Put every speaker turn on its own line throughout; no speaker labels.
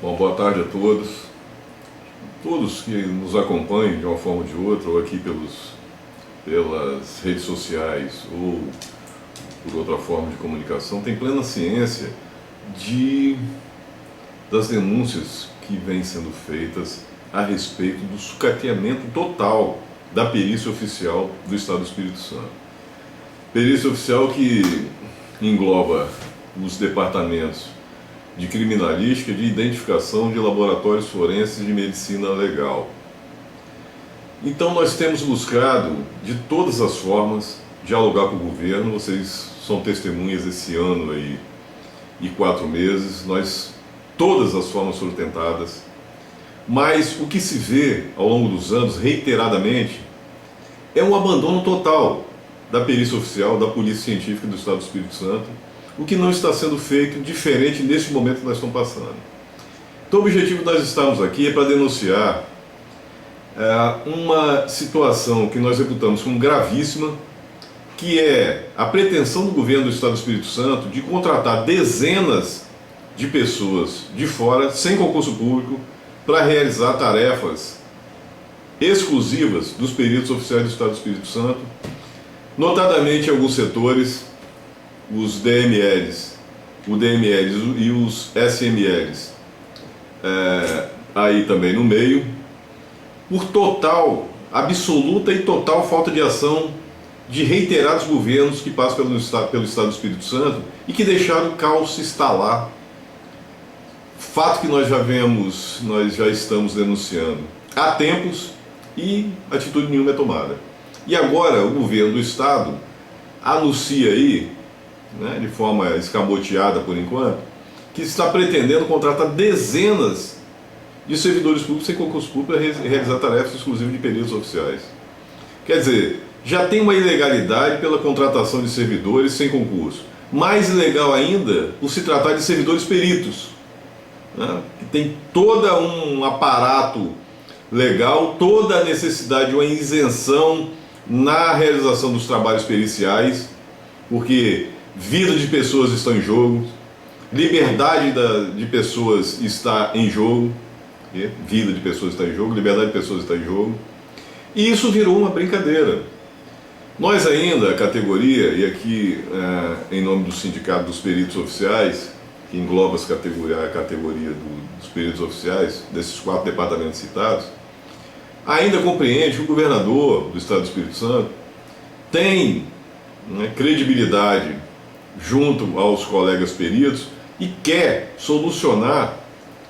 Bom, boa tarde a todos. Todos que nos acompanham de uma forma ou de outra, ou aqui pelas redes sociais, ou por outra forma de comunicação, têm plena ciência das denúncias que vêm sendo feitas a respeito do sucateamento total da perícia oficial do Estado do Espírito Santo. Perícia oficial que engloba os departamentos de criminalística, de identificação, de laboratórios forenses e de medicina legal. Então nós temos buscado, de todas as formas, dialogar com o governo. Vocês são testemunhas esse ano aí e 4 meses, todas as formas foram tentadas, mas o que se vê ao longo dos anos, reiteradamente, é um abandono total da perícia oficial, da Polícia Científica do Estado do Espírito Santo, o que não está sendo feito diferente neste momento que nós estamos passando. Então o objetivo de nós estarmos aqui é para denunciar uma situação que nós reputamos como gravíssima, que é a pretensão do governo do Estado do Espírito Santo de contratar dezenas de pessoas de fora, sem concurso público, para realizar tarefas exclusivas dos peritos oficiais do Estado do Espírito Santo, notadamente em alguns setores, os DMLs, o DMLs e os SMLs, aí também no meio, por total, absoluta e total falta de ação de reiterados governos que passam pelo Estado do Espírito Santo e que deixaram o caos se instalar. Fato que nós já estamos denunciando há tempos e atitude nenhuma é tomada. E agora o governo do Estado anuncia aí, de forma escamoteada por enquanto, que está pretendendo contratar dezenas de servidores públicos sem concurso público para realizar tarefas exclusivas de peritos oficiais. Quer dizer, já tem uma ilegalidade pela contratação de servidores sem concurso. Mais ilegal ainda por se tratar de servidores peritos, que tem todo um aparato legal, toda a necessidade de uma isenção na realização dos trabalhos periciais, porque vida de pessoas está em jogo, liberdade de pessoas está em jogo, vida de pessoas está em jogo, liberdade de pessoas está em jogo, e isso virou uma brincadeira. Nós ainda, a categoria, e aqui em nome do Sindicato dos Peritos Oficiais, que engloba a categoria dos peritos oficiais, desses 4 departamentos citados, ainda compreende que o governador do Estado do Espírito Santo tem credibilidade junto aos colegas peritos e quer solucionar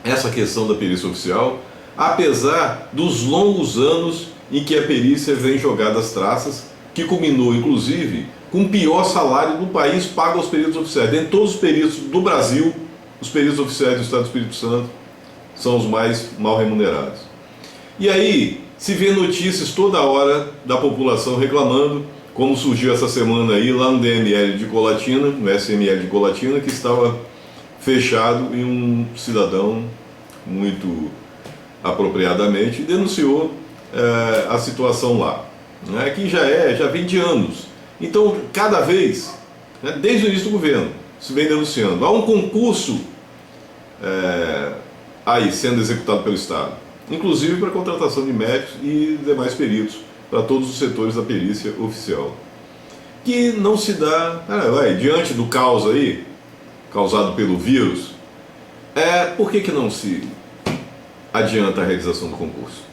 essa questão da perícia oficial, apesar dos longos anos em que a perícia vem jogada às traças, que culminou inclusive com o pior salário do país pago aos peritos oficiais. Dentre todos os peritos do Brasil, os peritos oficiais do Estado do Espírito Santo são os mais mal remunerados. E aí se vê notícias toda hora da população reclamando, como surgiu essa semana aí lá no DML de Colatina, no SML de Colatina, que estava fechado e um cidadão muito apropriadamente denunciou a situação lá, que já vem de anos. Então, cada vez, desde o início do governo, se vem denunciando. Há um concurso aí sendo executado pelo Estado, inclusive para a contratação de médicos e demais peritos para todos os setores da perícia oficial, que não se dá, diante do caos aí, causado pelo vírus, por que não se adianta a realização do concurso?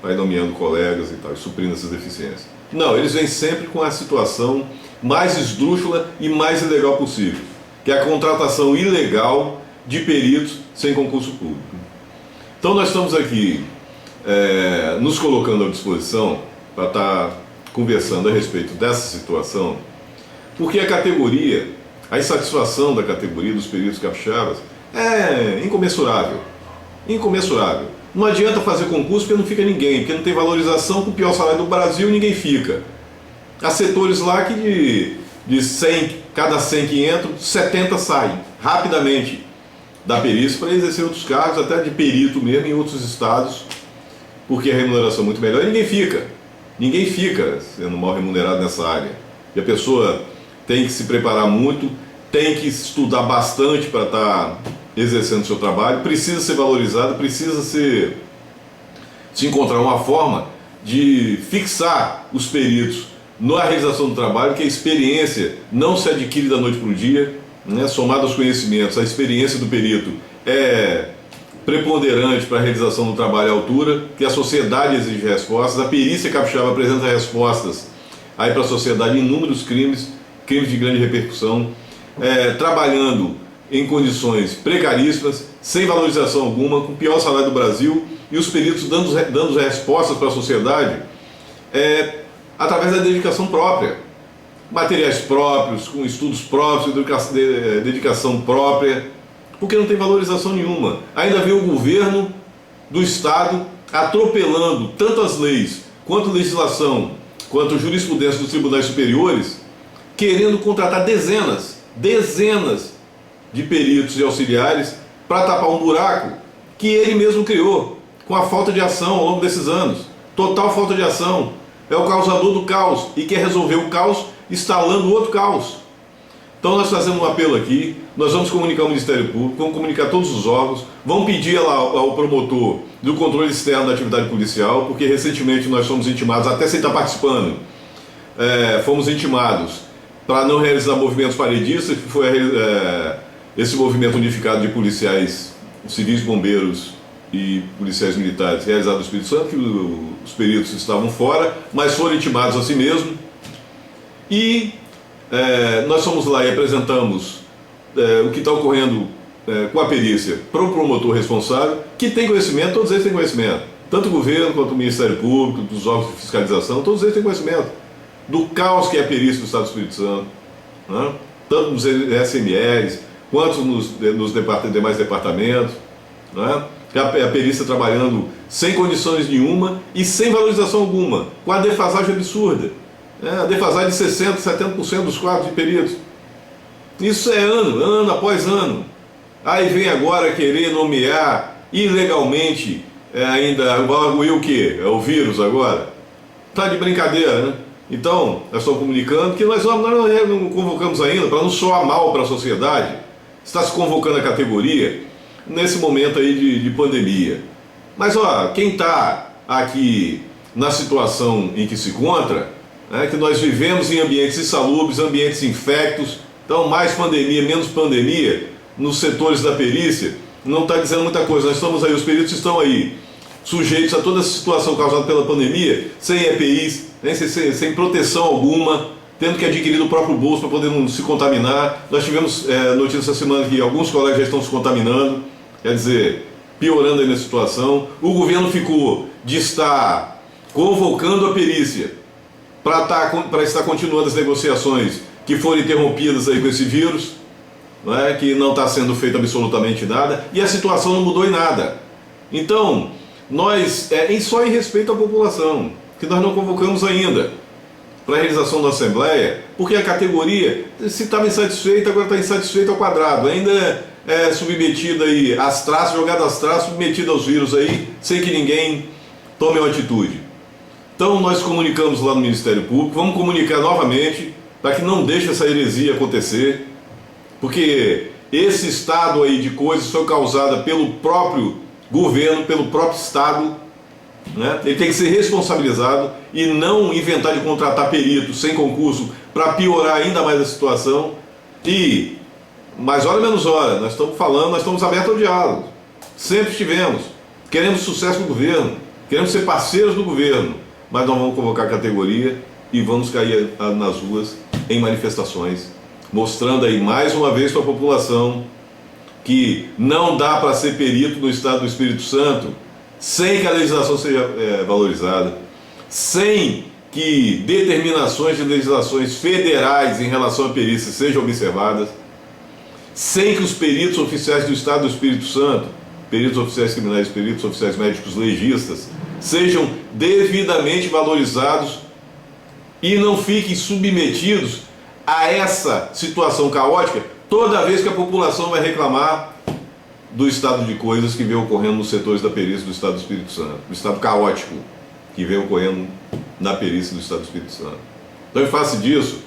Vai nomeando colegas e tal, suprindo essas deficiências. Não, eles vêm sempre com a situação mais esdrúxula e mais ilegal possível, que é a contratação ilegal de peritos sem concurso público. Então nós estamos aqui nos colocando à disposição para estar conversando a respeito dessa situação, porque a insatisfação da categoria dos peritos capixabas é incomensurável. Incomensurável. Não adianta fazer concurso porque não fica ninguém, porque não tem valorização, com o pior salário do Brasil ninguém fica. Há setores lá que de 100, cada 100 que entram, 70 saem rapidamente da perícia para exercer outros cargos, até de perito mesmo em outros estados, porque a remuneração é muito melhor e ninguém fica. Ninguém fica sendo mal remunerado nessa área. E a pessoa tem que se preparar muito, tem que estudar bastante para estar exercendo o seu trabalho, precisa ser valorizada, precisa se encontrar uma forma de fixar os peritos na realização do trabalho, que a experiência não se adquire da noite para o dia, né? Somado aos conhecimentos, a experiência do perito é preponderante para a realização do trabalho à altura, que a sociedade exige respostas, a perícia capixaba apresenta respostas aí para a sociedade em inúmeros crimes de grande repercussão, trabalhando em condições precaríssimas, sem valorização alguma, com o pior salário do Brasil, e os peritos dando respostas para a sociedade através da dedicação própria, materiais próprios, com estudos próprios, dedicação própria, porque não tem valorização nenhuma. Ainda vê o governo do Estado atropelando tanto as leis, quanto legislação, quanto jurisprudência dos tribunais superiores, querendo contratar dezenas de peritos e auxiliares para tapar um buraco que ele mesmo criou, com a falta de ação ao longo desses anos. Total falta de ação. É o causador do caos e quer resolver o caos instalando outro caos. Então nós fazemos um apelo aqui, nós vamos comunicar o Ministério Público, vamos comunicar todos os órgãos, vamos pedir ao promotor do controle externo da atividade policial, porque recentemente nós fomos intimados, até sem estar participando, fomos intimados para não realizar movimentos paredistas, que foi esse movimento unificado de policiais civis, bombeiros e policiais militares realizado no Espírito Santo, que os peritos estavam fora, mas foram intimados a si mesmo. E nós fomos lá e apresentamos o que está ocorrendo com a perícia para o promotor responsável, que tem conhecimento, todos eles têm conhecimento, tanto o governo quanto o Ministério Público, dos órgãos de fiscalização, todos eles têm conhecimento do caos que é a perícia do Estado do Espírito Santo, né? Tanto nos SMLs, quanto nos demais departamentos, né? A perícia trabalhando sem condições nenhuma e sem valorização alguma, com a defasagem absurda, a defasagem de 60%, 70% dos quadros de peritos. Isso é ano após ano. Aí vem agora querer nomear ilegalmente, ainda o quê? É o vírus agora? Tá de brincadeira, né? Então, nós estamos comunicando que nós não convocamos ainda, para não soar mal para a sociedade, está se convocando a categoria nesse momento aí de pandemia. Mas, quem está aqui na situação em que se encontra, que nós vivemos em ambientes insalubres, ambientes infectos, então mais pandemia, menos pandemia, nos setores da perícia, não está dizendo muita coisa. Nós estamos aí, os peritos estão aí, sujeitos a toda essa situação causada pela pandemia, sem EPIs, sem proteção alguma, tendo que adquirir do próprio bolso para poder não se contaminar. Nós tivemos notícia essa semana que alguns colegas já estão se contaminando, quer dizer, piorando aí na situação. O governo ficou de estar convocando a perícia para estar continuando as negociações que foram interrompidas aí com esse vírus, que não está sendo feito absolutamente nada, e a situação não mudou em nada. Então, nós, só em respeito à população, que nós não convocamos ainda para a realização da Assembleia, porque a categoria, se estava insatisfeita, agora está insatisfeita ao quadrado, ainda é submetida aí às traças, jogada às traças, submetida aos vírus aí, sem que ninguém tome uma atitude. Então nós comunicamos lá no Ministério Público, vamos comunicar novamente, para que não deixe essa heresia acontecer, porque esse estado aí de coisas foi causado pelo próprio governo, pelo próprio Estado, né? Ele tem que ser responsabilizado e não inventar de contratar peritos sem concurso para piorar ainda mais a situação. E, mais hora menos hora, nós estamos falando, nós estamos abertos ao diálogo, sempre estivemos, queremos sucesso do governo, queremos ser parceiros do governo, mas não vamos convocar a categoria e vamos cair nas ruas em manifestações, mostrando aí mais uma vez para a população que não dá para ser perito no Estado do Espírito Santo sem que a legislação seja valorizada, sem que determinações de legislações federais em relação à perícia sejam observadas, sem que os peritos oficiais do Estado do Espírito Santo, peritos oficiais criminais, peritos oficiais médicos legistas, sejam devidamente valorizados e não fiquem submetidos a essa situação caótica toda vez que a população vai reclamar do estado de coisas que vem ocorrendo nos setores da perícia do Estado do Espírito Santo, do estado caótico que vem ocorrendo na perícia do Estado do Espírito Santo. Então, em face disso,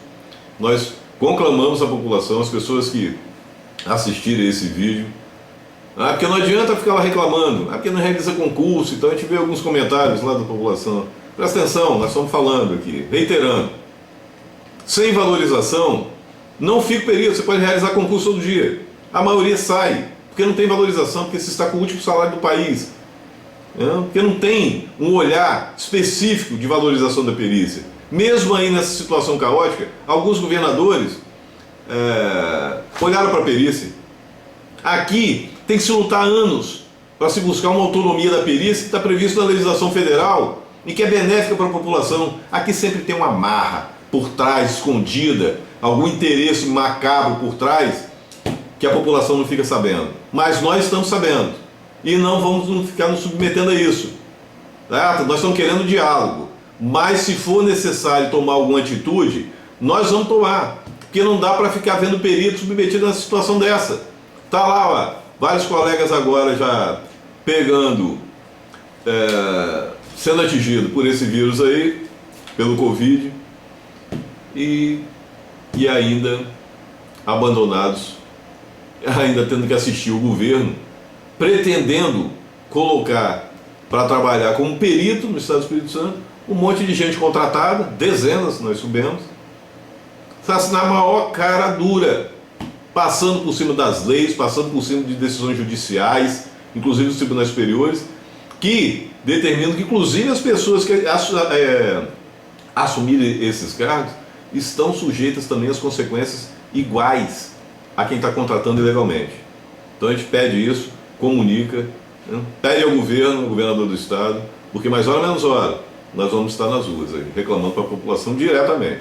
nós conclamamos a população, as pessoas que assistirem esse vídeo, Ah, porque não adianta ficar lá reclamando, ah, porque não realiza concurso. Então a gente vê alguns comentários lá da população. Presta atenção, nós estamos falando aqui, reiterando. Sem valorização, não fica perito, você pode realizar concurso todo dia. A maioria sai, porque não tem valorização, porque você está com o último salário do país. Porque não tem um olhar específico de valorização da perícia. Mesmo aí nessa situação caótica, alguns governadores olharam para a perícia. Aqui tem que se lutar anos para se buscar uma autonomia da perícia que está previsto na legislação federal e que é benéfica para a população. Aqui sempre tem uma marra por trás, escondida, algum interesse macabro por trás que a população não fica sabendo. Mas nós estamos sabendo e não vamos ficar nos submetendo a isso. Nós estamos querendo diálogo, mas se for necessário tomar alguma atitude, nós vamos tomar, porque não dá para ficar vendo perito submetido nessa situação dessa. Tá lá, ó, vários colegas agora já pegando, sendo atingido por esse vírus aí, pelo Covid, e ainda abandonados, ainda tendo que assistir o governo, pretendendo colocar para trabalhar como perito no Estado do Espírito Santo, um monte de gente contratada, dezenas, nós soubemos, na maior cara dura, passando por cima das leis, passando por cima de decisões judiciais, inclusive dos tribunais superiores, que determinam que inclusive as pessoas que assumirem esses cargos estão sujeitas também às consequências iguais a quem está contratando ilegalmente. Então a gente pede isso, comunica, pede ao governo, ao governador do estado, porque mais hora menos hora nós vamos estar nas ruas aí, reclamando para a população diretamente.